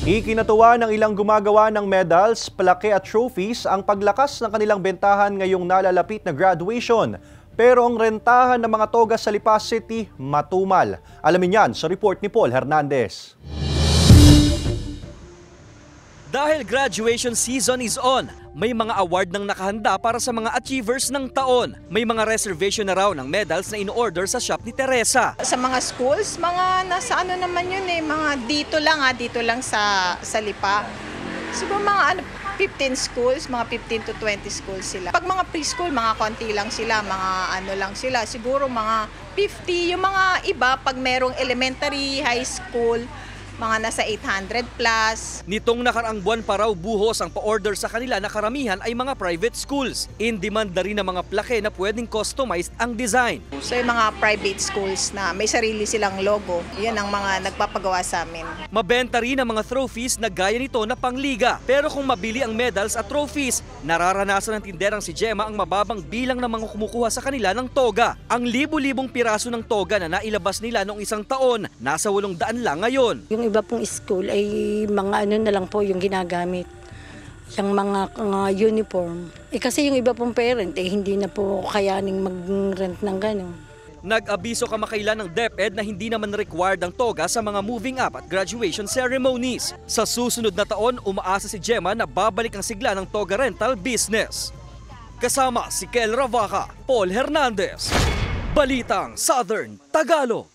Ikinatuwa ng ilang gumagawa ng medals, plaque at trophies ang paglakas ng kanilang bentahan ngayong nalalapit na graduation. Pero ang rentahan ng mga toga sa Lipa City matumal. Alamin yan sa report ni Paul Hernandez. Dahil graduation season is on, may mga award nang nakahanda para sa mga achievers ng taon. May mga reservation na raw ng medals na in-order sa shop ni Teresa. Sa mga schools, mga nasa ano naman yun mga dito lang sa Lipa. Siguro mga 15 schools, mga 15 to 20 schools sila. Pag mga preschool, mga konti lang sila, mga ano lang sila. Siguro mga 50, yung mga iba pag merong elementary, high school, mga nasa 800 plus. Nitong nakaraang buwan pa raw buhos ang pa-order sa kanila na karamihan ay mga private schools. In demand na rin ng mga plaque na pwedeng customized ang design. So yung mga private schools na may sarili silang logo, yan ang mga nagpapagawa sa amin. Mabenta rin ang mga trophies na gaya nito na pangliga. Pero kung mabili ang medals at trophies, nararanasan ng tinderang si Gemma ang mababang bilang ng mga kumukuha sa kanila ng toga. Ang libu-libong piraso ng toga na nailabas nila noong isang taon, nasa 800 lang ngayon. Yung iba pong school ay mga ano na lang po yung ginagamit. Yung mga uniform. Kasi yung iba pong parent hindi na po kayaning mag-rent ng gano'n. Nag-abiso kamakailan ng DepEd na hindi naman required ang toga sa mga moving up at graduation ceremonies. Sa susunod na taon, umaasa si Gemma na babalik ang sigla ng toga rental business. Kasama si Kel Ravaca, Paul Hernandez, Balitang Southern Tagalog.